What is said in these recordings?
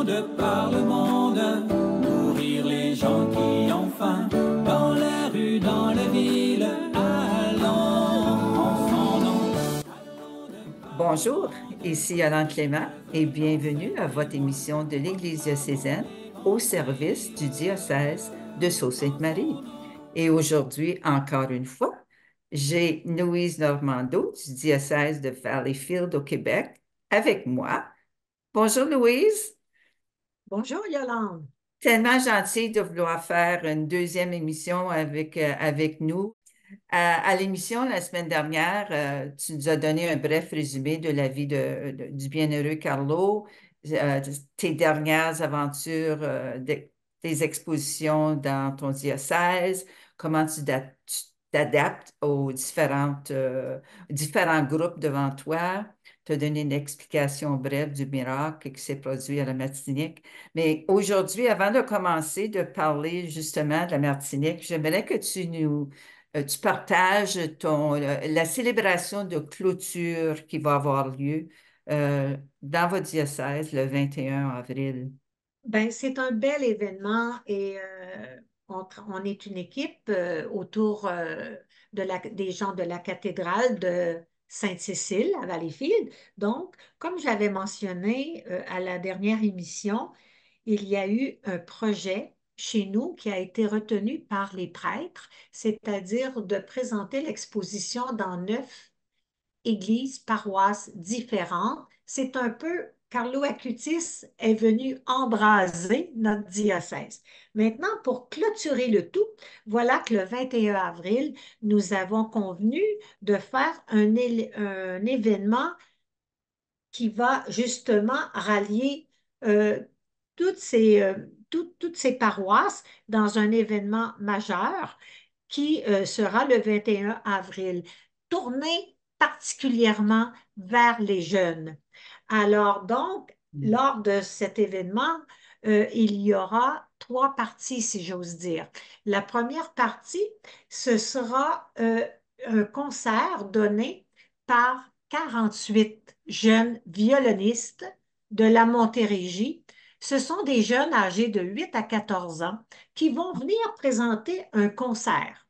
de par le monde, nourrir les gens qui ont faim, dans les rues, dans les villes, allons en son nom. Bonjour, ici Alain Clément et bienvenue à votre émission de l'Église diocésaine au service du diocèse de Sault-Sainte-Marie. Et aujourd'hui, encore une fois, j'ai Louise Normando du diocèse de Valleyfield au Québec avec moi. Bonjour Louise, Bonjour Yolande. tellement gentil de vouloir faire une deuxième émission avec nous. À l'émission la semaine dernière, tu nous as donné un bref résumé de la vie du bienheureux Carlo, tes dernières aventures, tes expositions dans ton diocèse, comment tu t'adaptes aux différents groupes devant toi. Tu as donné une explication brève du miracle qui s'est produit à la Martinique. Mais aujourd'hui, avant de commencer de parler justement de la Martinique, j'aimerais que tu partages la célébration de clôture qui va avoir lieu dans votre diocèse le 21 avril. Ben, c'est un bel événement et on est une équipe autour des gens de la cathédrale de Sainte-Cécile à Valleyfield. Donc, comme j'avais mentionné à la dernière émission, il y a eu un projet chez nous qui a été retenu par les prêtres, c'est-à-dire de présenter l'exposition dans 9 églises, paroisses différentes. C'est un peu, Carlo Acutis est venu embraser notre diocèse. Maintenant, pour clôturer le tout, voilà que le 21 avril, nous avons convenu de faire un événement qui va justement rallier euh, toutes ces paroisses dans un événement majeur qui sera le 21 avril, tourné particulièrement vers les jeunes. Alors donc, Mm. lors de cet événement, il y aura 3 parties, si j'ose dire. La première partie, ce sera un concert donné par 48 jeunes violonistes de la Montérégie. Ce sont des jeunes âgés de 8 à 14 ans qui vont venir présenter un concert.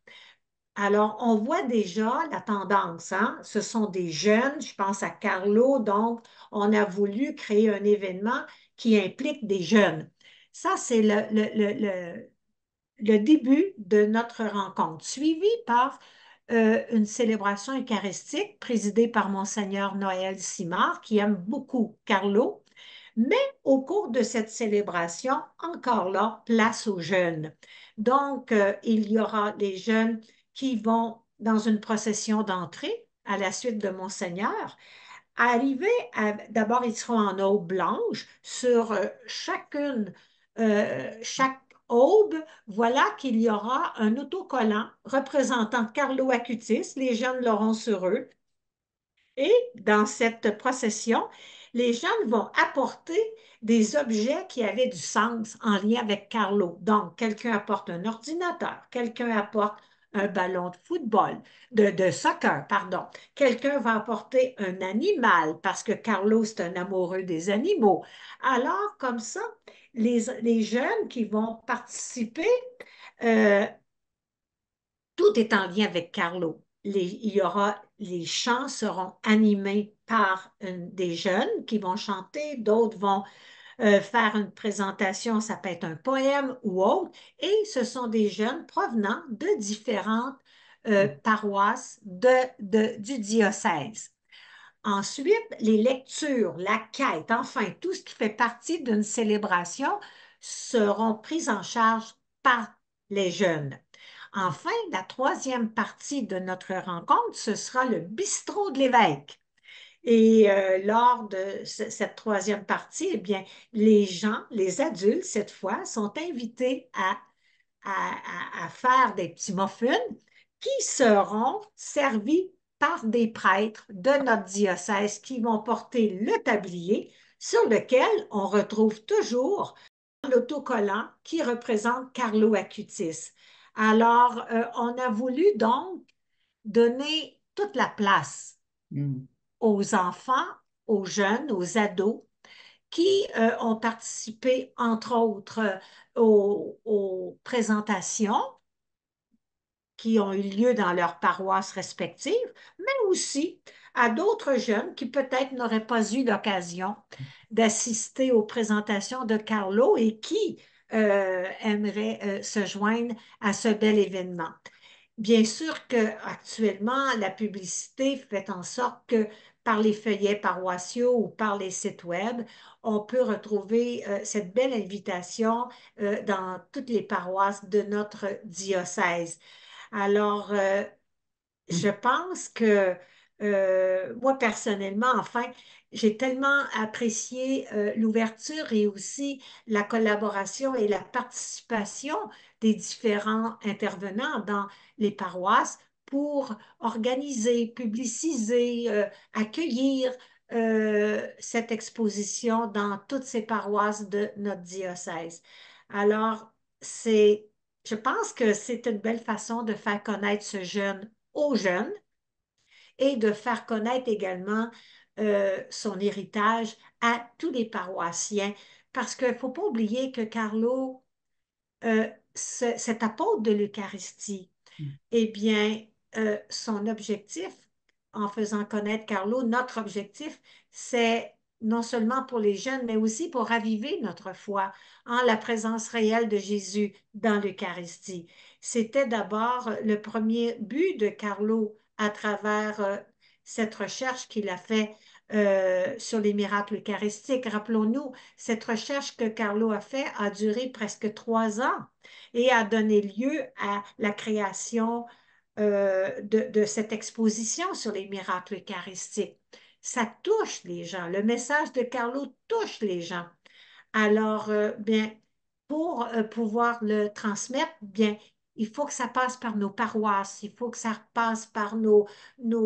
Alors, on voit déjà la tendance, hein? Ce sont des jeunes, je pense à Carlo, donc on a voulu créer un événement qui implique des jeunes. Ça, c'est le début de notre rencontre, suivi par une célébration eucharistique présidée par Monseigneur Noël Simard, qui aime beaucoup Carlo. Mais au cours de cette célébration, encore là, place aux jeunes. Donc, il y aura des jeunes qui vont dans une procession d'entrée à la suite de Monseigneur. D'abord, ils seront en aube blanche sur chaque aube. Voilà qu'il y aura un autocollant représentant Carlo Acutis. Les jeunes l'auront sur eux. Et dans cette procession, les jeunes vont apporter des objets qui avaient du sens en lien avec Carlo. Donc, quelqu'un apporte un ordinateur, quelqu'un apporte un ballon de football, de soccer, pardon. Quelqu'un va apporter un animal parce que Carlo, c'est un amoureux des animaux. Alors, comme ça, les jeunes qui vont participer, euh, tout est en lien avec Carlo. Les chants seront animés par des jeunes qui vont chanter, d'autres vont faire une présentation, ça peut être un poème ou autre, et ce sont des jeunes provenant de différentes paroisses du diocèse. Ensuite, les lectures, la quête, enfin, tout ce qui fait partie d'une célébration seront prises en charge par les jeunes. Enfin, la troisième partie de notre rencontre, ce sera le bistrot de l'évêque. Et lors de cette troisième partie, eh bien, les gens, les adultes, cette fois, sont invités à faire des petits muffins qui seront servis par des prêtres de notre diocèse qui vont porter le tablier sur lequel on retrouve toujours l'autocollant qui représente Carlo Acutis. Alors, on a voulu donc donner toute la place Mm. aux enfants, aux jeunes, aux ados qui ont participé, entre autres, aux présentations qui ont eu lieu dans leurs paroisses respectives, mais aussi à d'autres jeunes qui peut-être n'auraient pas eu l'occasion d'assister aux présentations de Carlo et qui aimeraient se joindre à ce bel événement. Bien sûr qu'actuellement, la publicité fait en sorte que par les feuillets paroissiaux ou par les sites web, on peut retrouver cette belle invitation dans toutes les paroisses de notre diocèse. Alors, je pense que moi, personnellement, enfin, j'ai tellement apprécié l'ouverture et aussi la collaboration et la participation des différents intervenants dans les paroisses pour organiser, publiciser, accueillir cette exposition dans toutes ces paroisses de notre diocèse. Alors, c'est, je pense que c'est une belle façon de faire connaître ce jeune aux jeunes et de faire connaître également son héritage à tous les paroissiens. Parce qu'il ne faut pas oublier que Carlo, cet apôtre de l'Eucharistie, eh bien, son objectif, en faisant connaître Carlo, notre objectif, c'est non seulement pour les jeunes, mais aussi pour raviver notre foi en la présence réelle de Jésus dans l'Eucharistie. C'était d'abord le premier but de Carlo à travers cette recherche qu'il a fait sur les miracles eucharistiques. Rappelons-nous, cette recherche que Carlo a fait a duré presque 3 ans et a donné lieu à la création de cette exposition sur les miracles eucharistiques. Ça touche les gens. Le message de Carlo touche les gens. Alors, bien, pour pouvoir le transmettre, bien, il faut que ça passe par nos paroisses, il faut que ça passe par nos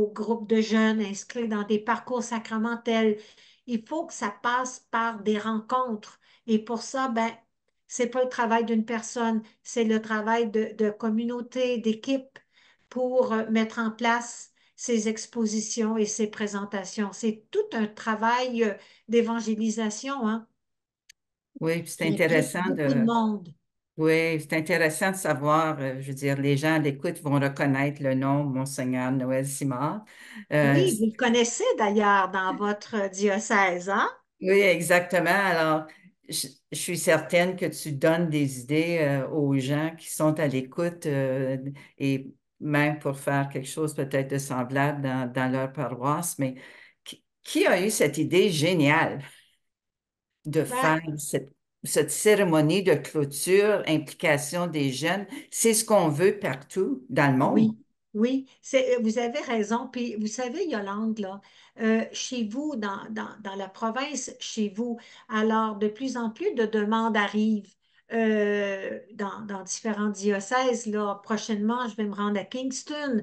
groupes de jeunes inscrits dans des parcours sacramentels, il faut que ça passe par des rencontres. Et pour ça, ben, c'est pas le travail d'une personne, c'est le travail de communauté, d'équipe pour mettre en place ces expositions et ces présentations. C'est tout un travail d'évangélisation, hein, Oui, puis c'est qui implique intéressant beaucoup de de, monde. oui, c'est intéressant de savoir, je veux dire, les gens à l'écoute vont reconnaître le nom Monseigneur Noël Simard. Oui, vous le connaissez d'ailleurs dans votre diocèse, hein? Oui, exactement. Alors, je suis certaine que tu donnes des idées aux gens qui sont à l'écoute et même pour faire quelque chose peut-être de semblable dans leur paroisse. Mais qui a eu cette idée géniale de Ben, faire cette cérémonie de clôture, implication des jeunes? C'est ce qu'on veut partout dans le monde. oui, oui, vous avez raison. Puis, vous savez, Yolande, là, chez vous, dans la province, chez vous, alors de plus en plus de demandes arrivent dans différents diocèses. Là, prochainement, je vais me rendre à Kingston,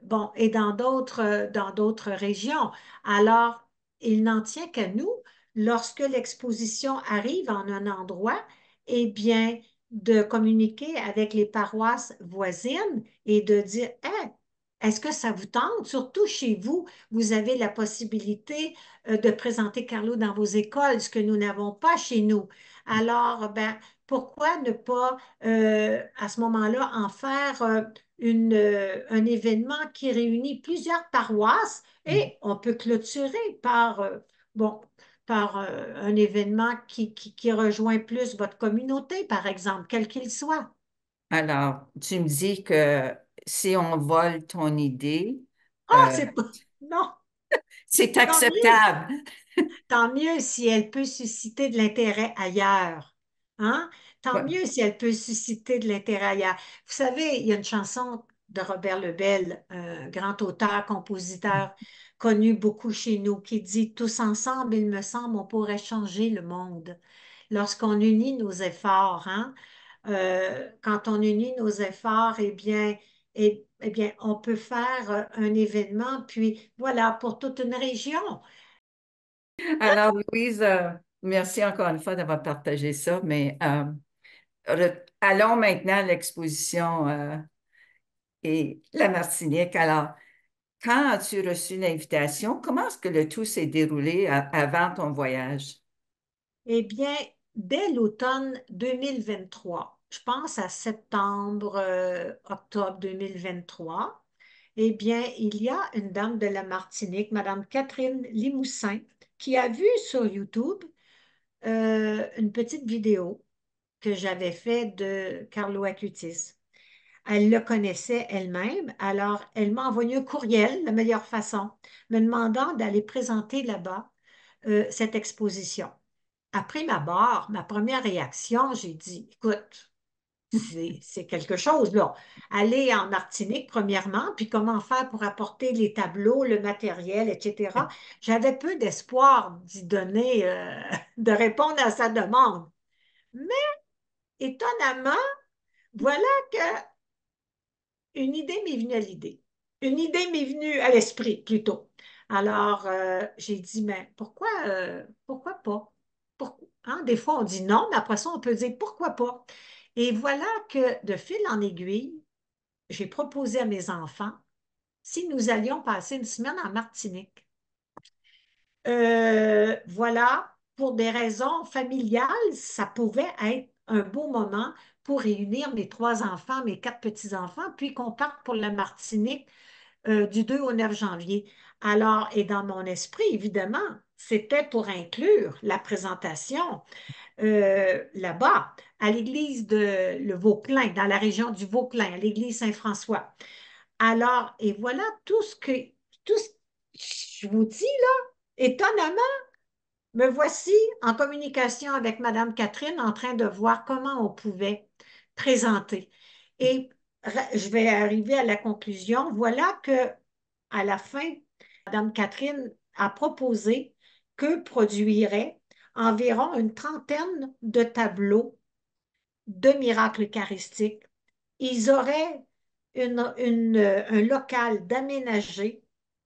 bon, et dans d'autres régions. Alors, il n'en tient qu'à nous, lorsque l'exposition arrive en un endroit, eh bien, de communiquer avec les paroisses voisines et de dire, hey, est-ce que ça vous tente? Surtout chez vous, vous avez la possibilité de présenter Carlo dans vos écoles, ce que nous n'avons pas chez nous. Alors, ben, pourquoi ne pas, à ce moment-là, en faire un événement qui réunit plusieurs paroisses et on peut clôturer par, bon, par un événement qui rejoint plus votre communauté, par exemple, quel qu'il soit. Alors, tu me dis que si on vole ton idée, Ah, euh, c'est pas... Non, c'est tant mieux. acceptable. Tant mieux si elle peut susciter de l'intérêt ailleurs. Hein? Tant Ouais. mieux si elle peut susciter de l'intérêt ailleurs. Vous savez, il y a une chanson de Robert Lebel, un grand auteur, compositeur, connu beaucoup chez nous, qui dit, tous ensemble, il me semble, on pourrait changer le monde. Lorsqu'on unit nos efforts, hein? Quand on unit nos efforts, eh bien, on peut faire un événement, puis voilà, pour toute une région. Alors, Louise, merci encore une fois d'avoir partagé ça, mais allons maintenant à l'exposition et la Martinique. Alors, quand as-tu reçu l'invitation? Comment est-ce que le tout s'est déroulé avant ton voyage? Eh bien, dès l'automne 2023, je pense à septembre, octobre 2023, eh bien, il y a une dame de la Martinique, Madame Catherine Limousin, qui a vu sur YouTube une petite vidéo que j'avais faite de Carlo Acutis. Elle le connaissait elle-même, alors elle m'a envoyé un courriel, la meilleure façon, me demandant d'aller présenter là-bas cette exposition. Après ma barre, ma première réaction, j'ai dit, écoute, c'est quelque chose, là. Aller en Martinique, premièrement, puis comment faire pour apporter les tableaux, le matériel, etc. J'avais peu d'espoir d'y donner, de répondre à sa demande. Mais étonnamment, voilà que une idée m'est venue à l'idée. Une idée m'est venue à l'esprit, plutôt. Alors, j'ai dit, mais pourquoi pas? Hein, des fois, on dit non, mais après ça, on peut dire pourquoi pas? Et voilà que de fil en aiguille, j'ai proposé à mes enfants si nous allions passer une semaine en Martinique. Voilà, pour des raisons familiales, ça pouvait être un beau moment pour réunir mes trois enfants, mes quatre petits-enfants, puis qu'on parte pour la Martinique du 2 au 9 janvier. Alors, et dans mon esprit, évidemment, c'était pour inclure la présentation là-bas, à l'église de le Vauclin, dans la région du Vauclin, à l'église Saint-François. Alors, et voilà tout ce, je vous dis là, étonnamment, me voici en communication avec Madame Catherine en train de voir comment on pouvait présenter. Et je vais arriver à la conclusion. Voilà que à la fin, Madame Catherine a proposé que produirait environ une trentaine de tableaux de miracles eucharistiques. Ils auraient un local d'aménager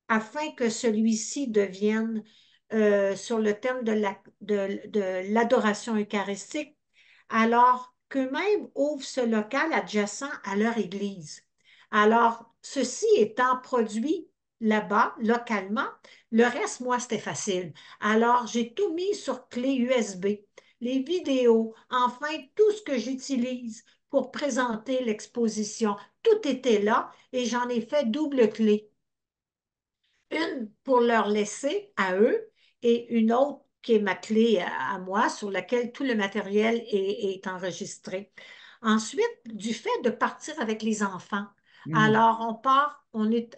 afin que celui-ci devienne sur le thème de l'adoration eucharistique, alors qu'eux-mêmes ouvrent ce local adjacent à leur église. Alors, ceci étant produit là-bas, localement, le reste, moi, c'était facile. Alors, j'ai tout mis sur clé USB, les vidéos, enfin, tout ce que j'utilise pour présenter l'exposition. Tout était là et j'en ai fait double clé. Une pour leur laisser à eux et une autre qui est ma clé à moi sur laquelle tout le matériel est enregistré. Ensuite, du fait de partir avec les enfants, Mm. alors on part,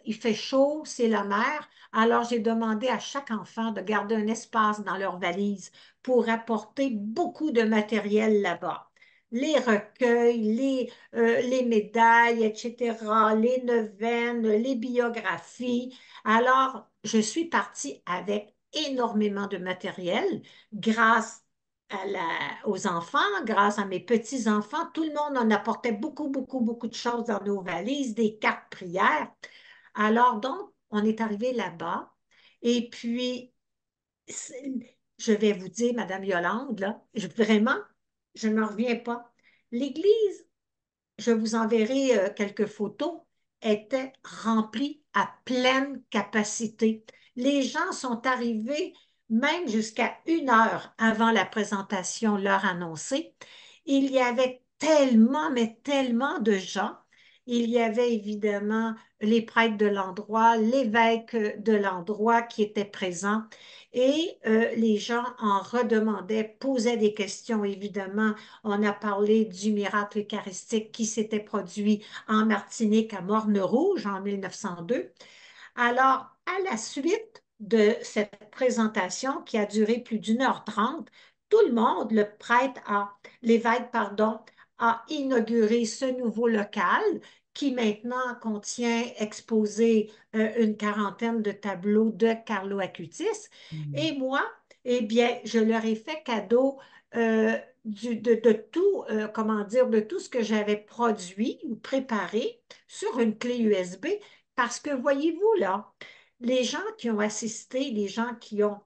il fait chaud, c'est la mer, alors j'ai demandé à chaque enfant de garder un espace dans leur valise pour apporter beaucoup de matériel là-bas. Les recueils, les médailles, etc., les neuvaines, les biographies. Alors, je suis partie avec énormément de matériel grâce aux enfants, grâce à mes petits-enfants. Tout le monde en apportait beaucoup, beaucoup, beaucoup de choses dans nos valises, des cartes prières. Alors, donc, on est arrivé là-bas. Et puis, je vais vous dire, Madame Yolande, là, vraiment, je n'en reviens pas. L'église, je vous enverrai quelques photos, était remplie à pleine capacité. Les gens sont arrivés même jusqu'à 1 heure avant la présentation leur annoncée. Il y avait tellement, mais tellement de gens. Il y avait évidemment les prêtres de l'endroit, l'évêque de l'endroit qui était présent et les gens en redemandaient, posaient des questions évidemment. On a parlé du miracle eucharistique qui s'était produit en Martinique à Morne-Rouge en 1902. Alors, à la suite de cette présentation qui a duré plus d'1 h 30, tout le monde, l'évêque, pardon, a inauguré ce nouveau local qui maintenant contient exposé une quarantaine de tableaux de Carlo Acutis. Mm. Et moi, eh bien, je leur ai fait cadeau de tout, comment dire, de tout ce que j'avais produit ou préparé sur une clé USB parce que voyez-vous là, les gens qui ont assisté, les gens qui ont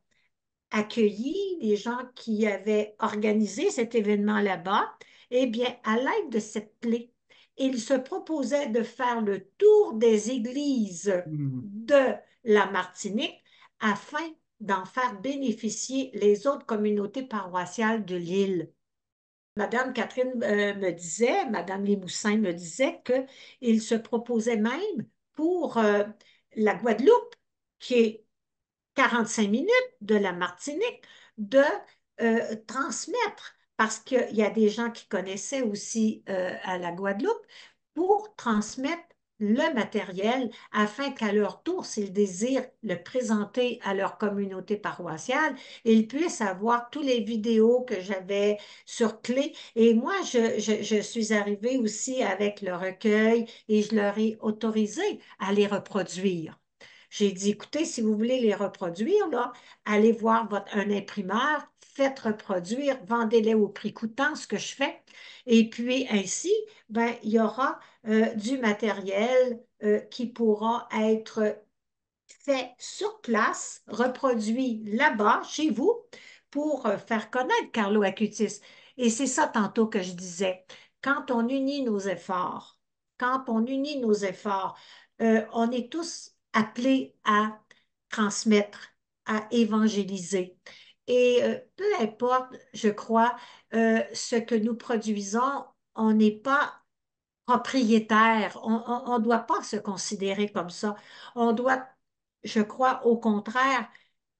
accueilli, les gens qui avaient organisé cet événement là-bas, eh bien, à l'aide de cette clé, ils se proposaient de faire le tour des églises Mm. de la Martinique afin d'en faire bénéficier les autres communautés paroissiales de l'île. Madame Catherine me disait, Madame Limousin me disait qu'il se proposait même pour la Guadeloupe, qui est 45 minutes de la Martinique, de transmettre, parce qu'il y a des gens qui connaissaient aussi à la Guadeloupe, pour transmettre le matériel afin qu'à leur tour, s'ils désirent le présenter à leur communauté paroissiale, ils puissent avoir toutes les vidéos que j'avais sur clé. Et moi, je suis arrivée aussi avec le recueil et je leur ai autorisé à les reproduire. J'ai dit, écoutez, si vous voulez les reproduire, là, allez voir un imprimeur, faites reproduire, vendez-les au prix coûtant, ce que je fais. Et puis ainsi, ben, il y aura du matériel qui pourra être fait sur place, reproduit là-bas, chez vous, pour faire connaître Carlo Acutis. Et c'est ça tantôt que je disais. Quand on unit nos efforts, quand on unit nos efforts, on est tous appelés à transmettre, à évangéliser. Et peu importe, je crois, ce que nous produisons, on n'est pas propriétaire. On ne doit pas se considérer comme ça. On doit, je crois, au contraire,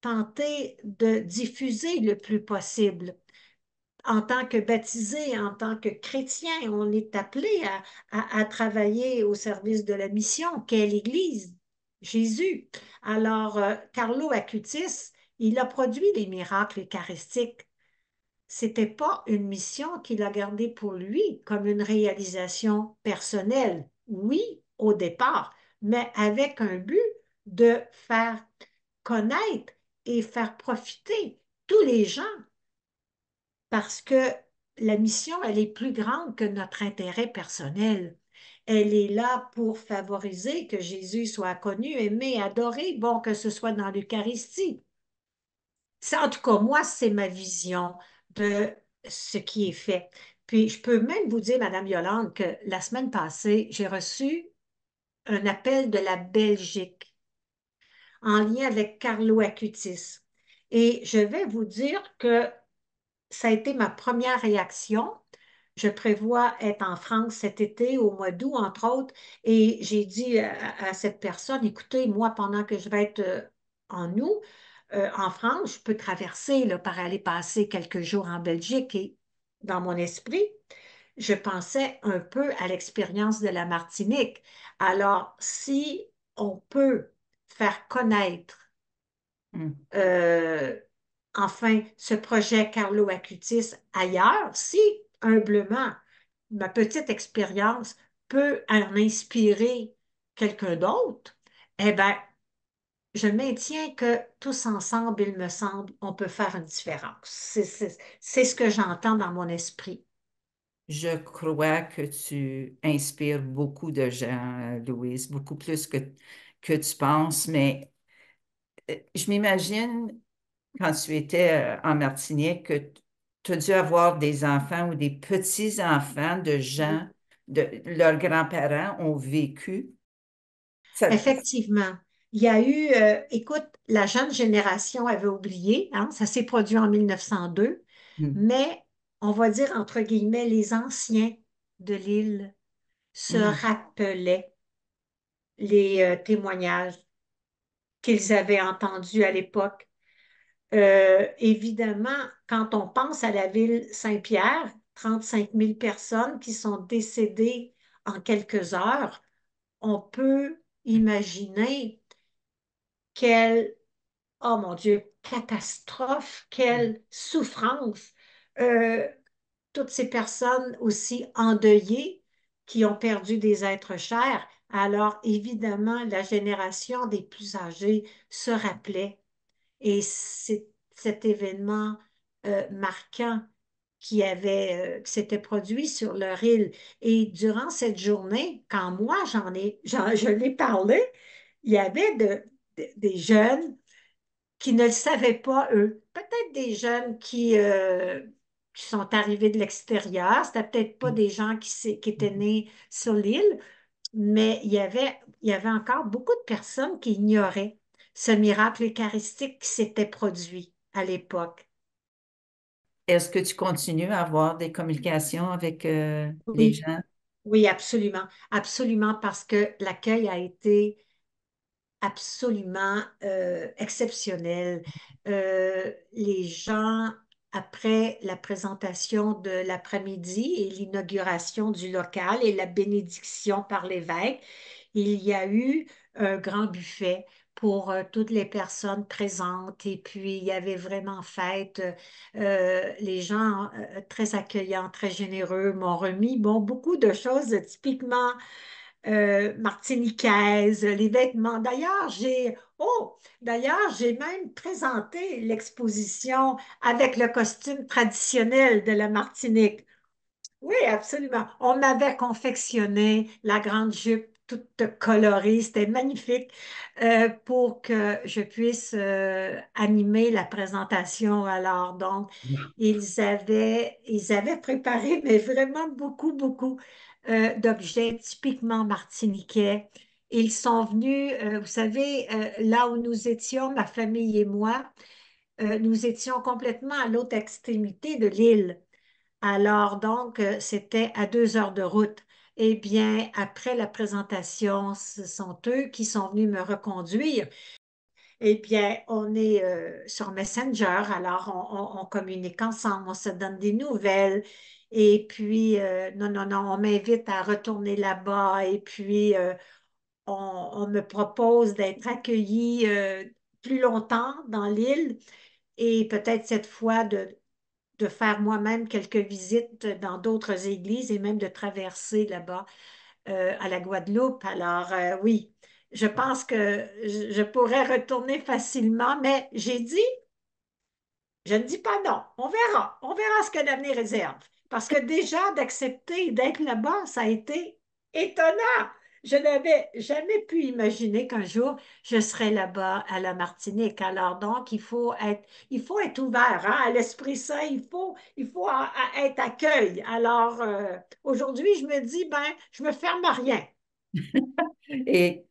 tenter de diffuser le plus possible. En tant que baptisé, en tant que chrétien, on est appelé à travailler au service de la mission qu'est l'Église, Jésus. Alors, Carlo Acutis, il a produit des miracles eucharistiques. C'était pas une mission qu'il a gardée pour lui comme une réalisation personnelle. Oui, au départ, mais avec un but de faire connaître et faire profiter tous les gens parce que la mission, elle est plus grande que notre intérêt personnel. Elle est là pour favoriser que Jésus soit connu, aimé, adoré, bon, que ce soit dans l'Eucharistie. En tout cas, moi, c'est ma vision de ce qui est fait. Puis, je peux même vous dire, Madame Yolande, que la semaine passée, j'ai reçu un appel de la Belgique en lien avec Carlo Acutis. Et je vais vous dire que ça a été ma première réaction. Je prévois être en France cet été, au mois d'août, entre autres, et j'ai dit à cette personne, écoutez, moi, pendant que je vais être en août, en France, je peux traverser là, par aller passer quelques jours en Belgique et dans mon esprit, je pensais un peu à l'expérience de la Martinique. Alors, si on peut faire connaître Mm. euh, enfin ce projet Carlo Acutis ailleurs, si humblement ma petite expérience peut en inspirer quelqu'un d'autre, eh bien, je maintiens que tous ensemble, il me semble, on peut faire une différence. C'est ce que j'entends dans mon esprit. Je crois que tu inspires beaucoup de gens, Louise, beaucoup plus que tu penses, mais je m'imagine quand tu étais en Martinique que tu as dû avoir des enfants ou des petits-enfants de gens, de leurs grands-parents ont vécu. Ça, Effectivement, il y a eu, écoute, la jeune génération avait oublié, hein, ça s'est produit en 1902, Hmm. mais on va dire entre guillemets, les anciens de l'île se Hmm. rappelaient les témoignages qu'ils avaient entendus à l'époque. Évidemment, quand on pense à la ville Saint-Pierre, 35 000 personnes qui sont décédées en quelques heures, on peut imaginer quelle, oh mon Dieu, catastrophe, quelle souffrance. Euh, Toutes ces personnes aussi endeuillées qui ont perdu des êtres chers. Alors, évidemment, la génération des plus âgés se rappelait. Et c'est cet événement marquant qui s'était produit sur leur île. Et durant cette journée, quand moi je l'ai parlé, il y avait des jeunes qui ne le savaient pas, eux. Peut-être des jeunes qui sont arrivés de l'extérieur. C'était peut-être pas des gens qui étaient nés sur l'île, mais il y avait encore beaucoup de personnes qui ignoraient. ce miracle eucharistique qui s'était produit à l'époque. Est-ce que tu continues à avoir des communications avec les Oui, gens? oui, absolument, absolument, parce que l'accueil a été absolument exceptionnel. Les gens, après la présentation de l'après-midi et l'inauguration du local et la bénédiction par l'évêque, il y a eu un grand buffet pour toutes les personnes présentes et puis il y avait vraiment fête. Les gens très accueillants, très généreux m'ont remis bon, beaucoup de choses typiquement martiniquaise, les vêtements. D'ailleurs, j'ai même présenté l'exposition avec le costume traditionnel de la Martinique. Oui, absolument. On m'avait confectionné la grande jupe toute colorée, c'était magnifique pour que je puisse animer la présentation. Alors, donc, ils avaient préparé, mais vraiment beaucoup, beaucoup d'objets typiquement martiniquais. Ils sont venus, vous savez, là où nous étions, ma famille et moi, nous étions complètement à l'autre extrémité de l'île. Alors, donc, c'était à 2 heures de route. Eh bien, après la présentation, ce sont eux qui sont venus me reconduire. Eh bien, on est sur Messenger, alors on communique ensemble, on se donne des nouvelles. Et puis, non, non, non, on m'invite à retourner là-bas. Et puis, on me propose d'être accueilli plus longtemps dans l'île et peut-être cette fois de faire moi-même quelques visites dans d'autres églises et même de traverser là-bas à la Guadeloupe. Alors oui, je pense que je pourrais retourner facilement, mais j'ai dit, je ne dis pas non. On verra ce que l'avenir réserve. Parce que déjà, d'accepter d'être là-bas, ça a été étonnant. Je n'avais jamais pu imaginer qu'un jour, je serais là-bas à la Martinique. Alors donc, il faut être ouvert hein, à l'Esprit Saint. Il faut être accueil. Alors, aujourd'hui, je me dis, ben, je me ferme à rien. Et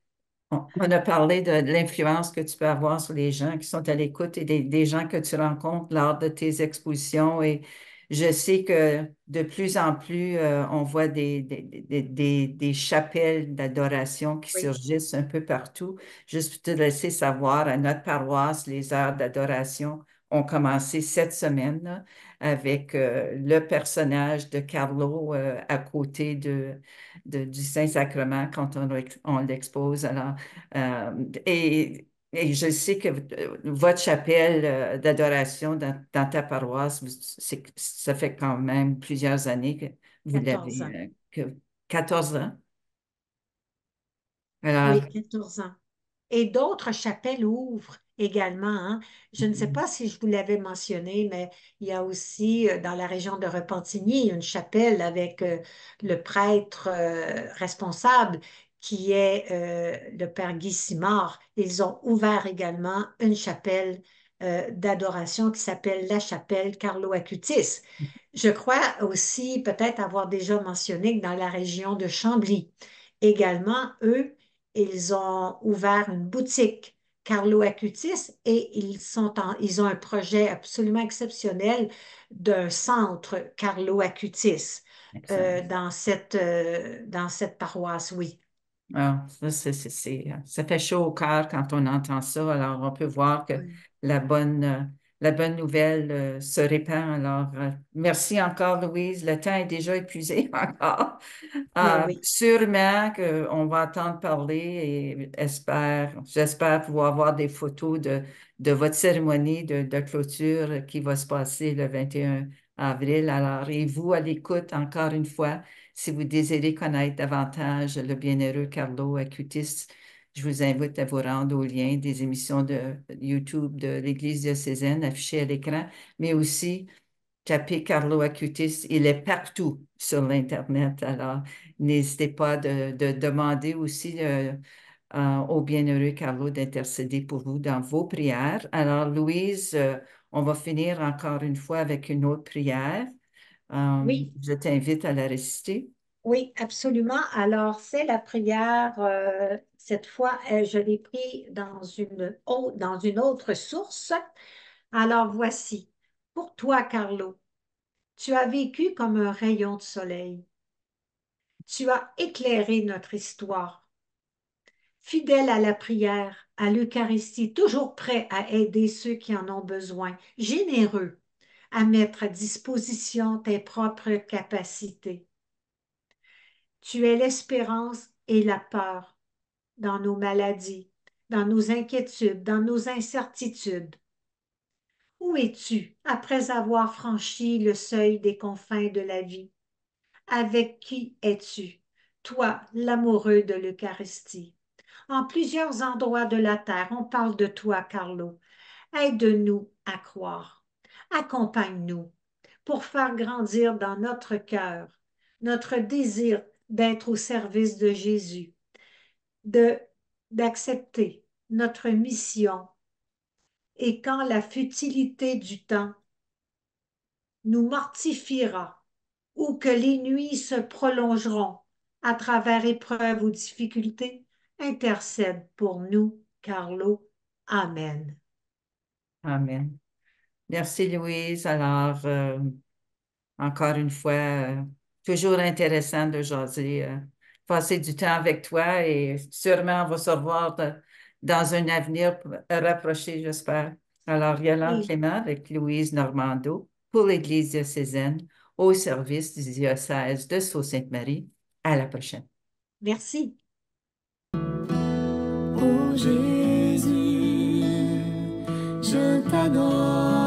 on a parlé de l'influence que tu peux avoir sur les gens qui sont à l'écoute et des gens que tu rencontres lors de tes expositions. Et je sais que de plus en plus, on voit des chapelles d'adoration qui Oui, surgissent un peu partout. Juste pour te laisser savoir, à notre paroisse, les heures d'adoration ont commencé cette semaine là, avec le personnage de Carlo à côté du Saint-Sacrement quand on l'expose. Alors, euh, et je sais que votre chapelle d'adoration dans ta paroisse, ça fait quand même plusieurs années que vous 14 ans. l'avez, 14 ans. Alors, Oui, 14 ans. Et d'autres chapelles ouvrent également. Hein. Je ne sais pas si je vous l'avais mentionné, mais il y a aussi dans la région de Repentigny une chapelle avec le prêtre responsable qui est le père Guy Simard. Ils ont ouvert également une chapelle d'adoration qui s'appelle la chapelle Carlo Acutis. Je crois aussi peut-être avoir déjà mentionné que dans la région de Chambly, également, eux, ils ont ouvert une boutique Carlo Acutis et ils ont un projet absolument exceptionnel d'un centre Carlo Acutis excellent. dans cette paroisse, oui. Ah, ça fait chaud au cœur quand on entend ça. Alors, on peut voir que Oui. la bonne, euh, la bonne nouvelle se répand. Alors, merci encore, Louise. Le temps est déjà épuisé encore. Mais oui, Sûrement qu'on va entendre parler et j'espère pouvoir avoir des photos de votre cérémonie de clôture qui va se passer le 21 avril. Alors, et vous, à l'écoute, encore une fois, si vous désirez connaître davantage le bienheureux Carlo Acutis, je vous invite à vous rendre au lien des émissions de YouTube de l'Église diocésaine affichées à l'écran, mais aussi tapez Carlo Acutis, il est partout sur l'Internet. Alors, n'hésitez pas de demander aussi au bienheureux Carlo d'intercéder pour vous dans vos prières. Alors, Louise, on va finir encore une fois avec une autre prière. Euh, oui. je t'invite à la réciter. Oui, absolument. Alors, c'est la prière. Cette fois, je l'ai pris dans une autre source. Alors, voici. Pour toi, Carlo, tu as vécu comme un rayon de soleil. Tu as éclairé notre histoire. Fidèle à la prière, à l'Eucharistie, toujours prêt à aider ceux qui en ont besoin, généreux à mettre à disposition tes propres capacités. Tu es l'espérance et la peur dans nos maladies, dans nos inquiétudes, dans nos incertitudes. Où es-tu après avoir franchi le seuil des confins de la vie? Avec qui es-tu, toi, l'amoureux de l'Eucharistie? En plusieurs endroits de la terre, on parle de toi, Carlo. Aide-nous à croire. Accompagne-nous pour faire grandir dans notre cœur notre désir d'être au service de Jésus, de d'accepter notre mission et quand la futilité du temps nous mortifiera ou que les nuits se prolongeront à travers épreuves ou difficultés, intercède pour nous, Carlo. Amen. Amen. Merci, Louise. Alors, encore une fois, toujours intéressant de jaser, passer du temps avec toi et sûrement on va se revoir dans un avenir rapproché, j'espère. Alors, Yolande Oui, Clément avec Louise Normando pour l'Église diocésaine au service du diocèse de Sault-Sainte-Marie. À la prochaine. merci. Ô Jésus, je t'adore.